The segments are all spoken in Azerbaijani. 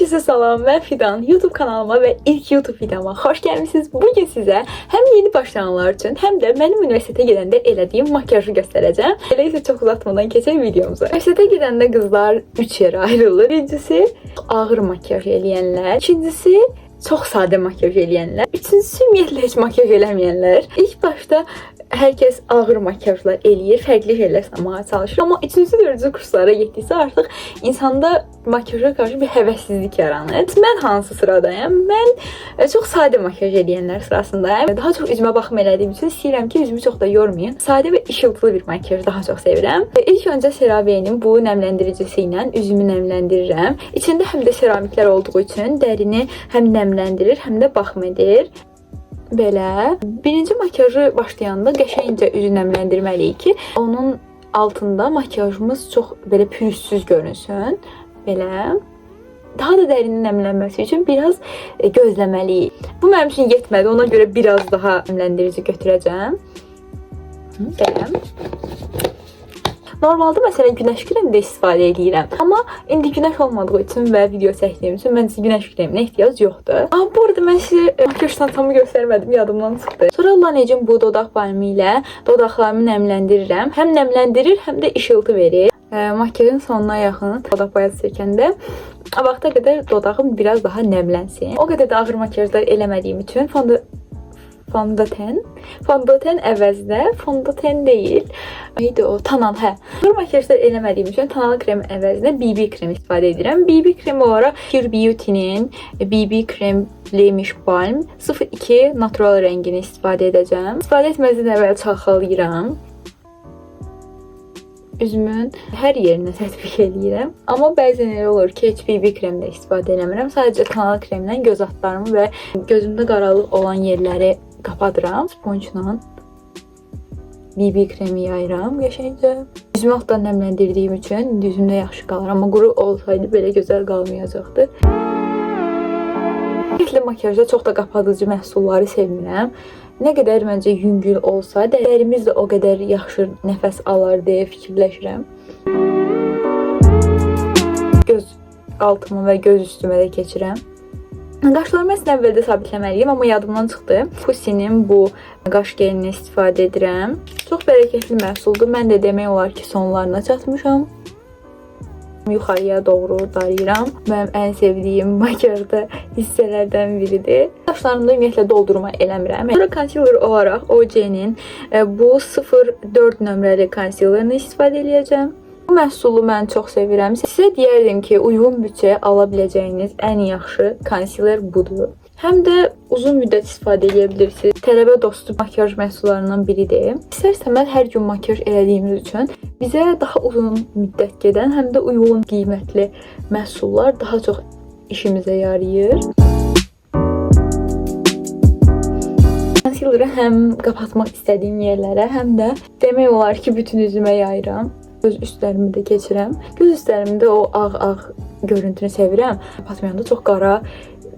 Herkese salam, ben Fidan. YouTube kanalıma ve ilk YouTube videoma hoş gelmişsiniz. Bugün size hem yeni başlayanlar için hem de benim üniversiteye gidəndə elədiyim makyajı göstereceğim. Öyleyse çok uzatmadan keçək videomuza. Üniversiteye gidəndə kızlar 3 yere ayrılır. Birincisi ağır makyaj eləyənlər. İkincisi çok sade makyaj eləyənlər. Üçüncüsü ümumiyyətlə heç makyaj eləməyənlər. İlk başta herkes ağır makyajlar eləyir, fərqli şeylər sanmağa çalışır. Amma üçüncü, dördüncü kurslara getdikcə artıq insanda makyaja qarşı bir həvəssizlik yaranır. Mən hansı sıradayım? Mən çox sadə makyaj eləyənlər sırasındayım. Daha çox üzümə baxım elədiyim üçün istəyirəm ki, üzümü çox da yormayın. Sadə və işıltılı bir makyaj daha çox sevirəm. İlk öncə CeraVe'nin bu nəmləndiricisi ilə üzümü nəmləndirirəm. İçində həm də seramiklər olduğu üçün dərini həm nəmləndirir, həm də baxım edir. Belə. Birinci makyajı başlayanda qəşəngcə üzü nəmləndirməliyik ki, onun altında makyajımız çox belə pürüzsüz görünsün. Belə. Daha da dərinin nəmlənməsi üçün biraz gözləməliyik. Bu mənim üçün yetmədi. Ona görə biraz daha nəmləndirici götürəcəm. Belə. Normalde mesela güneş kremi de istifadə edirəm. Amma indi güneş olmadığı üçün və video çəkdiyim üçün məncə güneş kreminə ehtiyac yoxdur. Amma bu arada mən sizə makyaj çantamı göstərmədim, yadımdan çıxdı. Sonra Lanec'in bu dodaq balmı ilə dodaqlarımı nəmləndirirəm. Həm nəmləndirir, həm də işıltı verir. Makyajın sonuna yaxın dodaq boyası çəkəndə vaxta qədər dodağım biraz daha nəmlənsin. O qədər də ağır makyajlar eləmədiyim üçün fondöten əvəzinə fondöten deyil. Neydi o? Tanal, hə. Ağır makyajlar eləmədiyim üçün tanalı krem əvəzinə BB krem istifadə edirəm. BB krem olaraq Pure Beauty'nin BB krem Blemish Balm 02 natural rəngini istifadə edəcəm. İstifadə etməzdən əvvəl çalxalayıram. Üzümün hər yerinə tətbiq edirəm. Amma bəzən elə olur ki, heç BB krem də istifadə eləmirəm. Sadəcə tanalı kremlə göz altlarımı və gözümdə qaralıq olan yerləri kapatıram. Sponjla BB kremi yayıram qəşəngcə. Üzümü altdan nəmləndirdiyim üçün üzümdə yaxşı qalır. Amma quru olsaydı belə gözəl qalmayacaqdı. Ümumiyyətlə makyajda çox da qapadıcı məhsulları sevmirəm. Nə qədər məncə yüngül olsa, dərimiz də o qədər yaxşı nəfəs alar deyə fikirləşirəm. Göz altıma və göz üstümə də keçirəm. Qaşlarımı əslində əvvəldə sabitləməliyim, amma yadımdan çıxdı. Pussy'nin bu qaş gelini istifadə edirəm. Çox bərəkətli məhsuldur. Mən də demək olar ki, sonlarına çatmışam. Yuxarıya doğru darayıram. Mənim ən sevdiyim makyajda hissələrdən biridir. Qaşlarımda ümumiyyətlə doldurma eləmirəm. Sonra concealer olaraq OC-nin bu 04 nömrəli concealerını istifadə edəcəm. Bu məhsulu mən çox sevirəm. Sizə deyərdim ki, uyğun büdcəyə ala biləcəyiniz ən yaxşı concealer budur. Həm də uzun müddət istifadə edə bilirsiniz. Tələbə dostu makyaj məhsullarından biridir. İstər-istəməz hər gün makyaj elədiyimiz üçün bizə daha uzun müddət gedən, həm də uyğun qiymətli məhsullar daha çox işimizə yarayır. Concealer'ı həm qapatmaq istədiyim yerlərə, həm də demək olar ki, bütün üzümə yayıram. Göz üstlərimi də keçirəm. Göz üstlərimdə o ağ görüntünü sevirəm. Kapatmayanda çox qara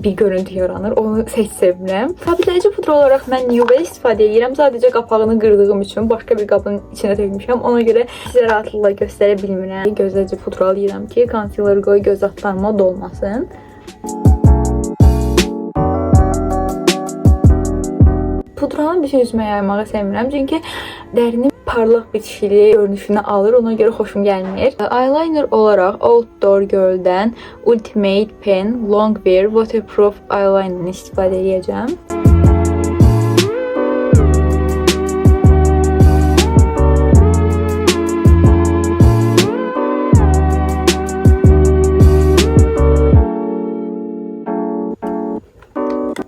bir görüntü yaranır. Onu heç sevmirəm. Sabitləyici pudra olaraq mən Nuve istifadə edirəm. Sadəcə qapağını qırdığım üçün başqa bir qabın içinə tökmüşəm. Ona görə sizə rahatlıqla göstərə bilmirəm. Gözləyici pudra alıram ki, concealer qoy göz altlarıma dolmasın. Pudranı bütün üzümə yaymağı sevmirəm. Çünki dərinin parlaq bitişili görünüşünü alır. Ona görə xoşum gəlmir. Eyeliner olaraq Outdoor Girl'dən Ultimate Pen Longwear Waterproof Eyeliner'ını istifadə edəcəm.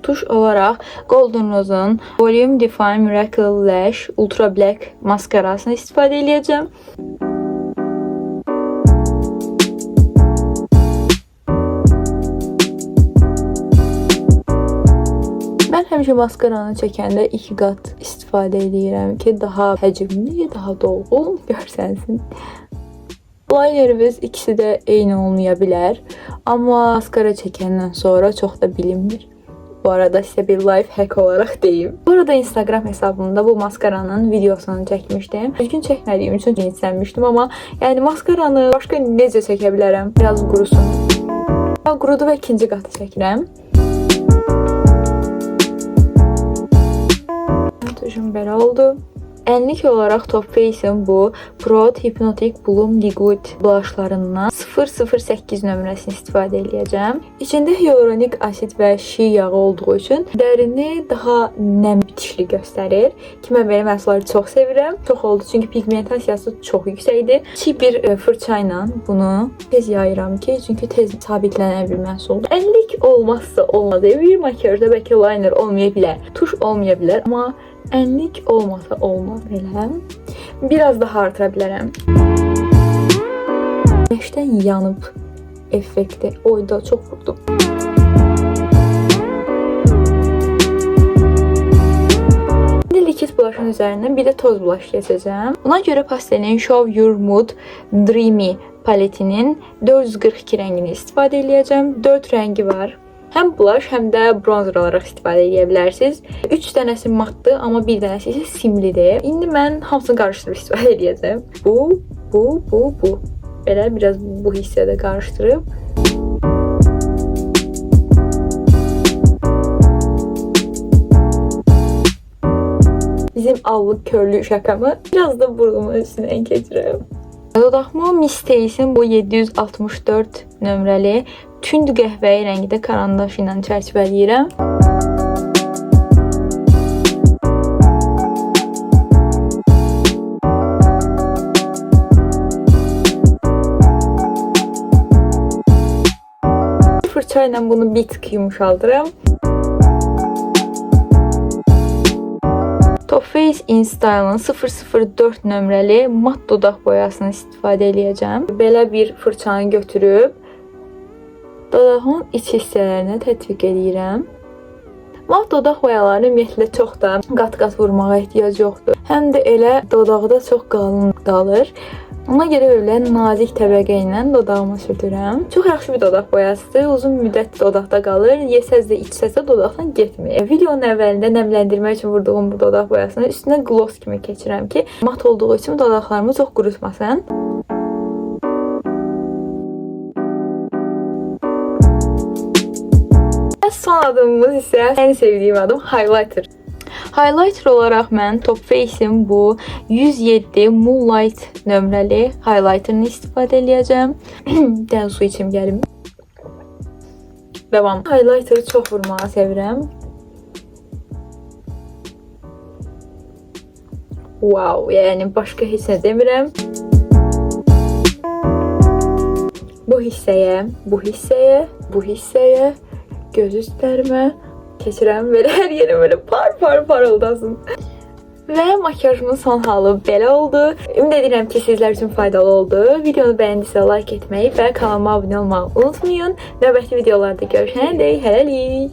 Tuş olaraq Golden Rose'un Volume Define Miracle Lash Ultra Black maskarasını istifadə edəcəm. Mən həmişə maskaranı çəkəndə 2 qat istifadə edirəm ki, daha həcmli, daha dolğun görsənsin. Linerimiz ikisi də eyni olmaya bilər, amma maskara çəkəndən sonra çox da bilinmir. Bu arada sizə bir life hack olaraq deyim. Bu arada Instagram hesabımda bu maskaranın videosunu çəkmişdim. Düzgün çəkmədiyim üçün cinslənmişdim, amma yəni maskaranı başqa necə çəkə bilərəm? Biraz qurusun. Qurudu və ikinci qatı çəkirəm. Tuşum belə oldu. Ənlik olaraq Too Faced'in bu Prod Hypnotic Bloom Liquid blushlarından 008 nömrəsini istifadə edəcəm. İçində hyaluronik asid və şi yağı olduğu üçün dərini daha nəm bitişli göstərir. Ki, mən belə məhsulları çox sevirəm. Çox oldu çünki pigmentasiyası çox yüksəkdir. Kiçik bir fırça ilə bunu tez yayıram ki, çünki tez sabitlənən bir məhsuldur. Ənlik olmazsa olmaz. Bir makyajda bəlkə liner olmaya bilər, tuş olmaya bilər, amma ənlik olmasa olmaz belə. Biraz daha artıra bilərəm. Güneşdən yanıb effekti. Oyda çox vurdum. İndi likit blushın üzərindən bir də toz blush keçəcəm. Buna görə pastelin Show Your Mood Dreamy paletinin 442 rəngini istifadə edəcəm. 4 rəngi var. Həm blush, həm də bronzer olaraq istifadə edə bilərsiniz. 3 dənəsi matdır, amma bir dənəsi isə simlidir. İndi mən hamısını qarışdırıb istifadə edəcəm. Bu. Belə biraz bu hissədə qarışdırıb. Bizim allıq körlü şakamı biraz da burnumun üstündən keçirəm. Dodağımı Miss Stace'in bu 764 nömrəli tünd qəhvəyi rəngdə karandaş ilə çərçivələyirəm. Fırça ilə bunu bir tık yumuşaldıram. Too Faced In Style'ın 004 nömrəli mat dodaq boyasını istifadə edəcəm. Belə bir fırçanı götürüb dodağın iç hissələrinə tətbiq edirəm. Mat dodaq boyalarını ümumiyyətlə çox da qat-qat vurmağa ehtiyac yoxdur. Həm də elə dodaqda çox qalın qalır. Ona görə belə nazik təbəqə ilə dodağıma sürtürəm. Çox yaxşı bir dodaq boyasıdır. Uzun müddət dodaqda qalır. Yesəz də içsəz də dodaqdan getmir. Videonun əvvəlində nəmləndirmək üçün vurduğum bu dodaq boyasını üstünə gloss kimi keçirəm ki, mat olduğu üçün dodaqlarımı çox qurutmasın. Son adımımız isə ən sevdiyim adım highlighter. Highlighter olaraq mən Too Faced'in bu 107 Moonlight nömrəli highlighterını istifadə edəcəm. Dən su içim gəlim. Devam. Highlighteri çox vurmağı sevirəm. Wow, yəni başqa heç nə demirəm. Bu hissəyə göz üstlərimə keçirəm, belə hər yerim belə parıldasın. Və makyajımın son halı belə oldu. Ümid edirəm ki, sizlər üçün faydalı oldu. Videonu bəyəndisə like etməyi və kanalıma abunə olmağı unutmayın. Növbəti videolarda görüşənədək hələlik.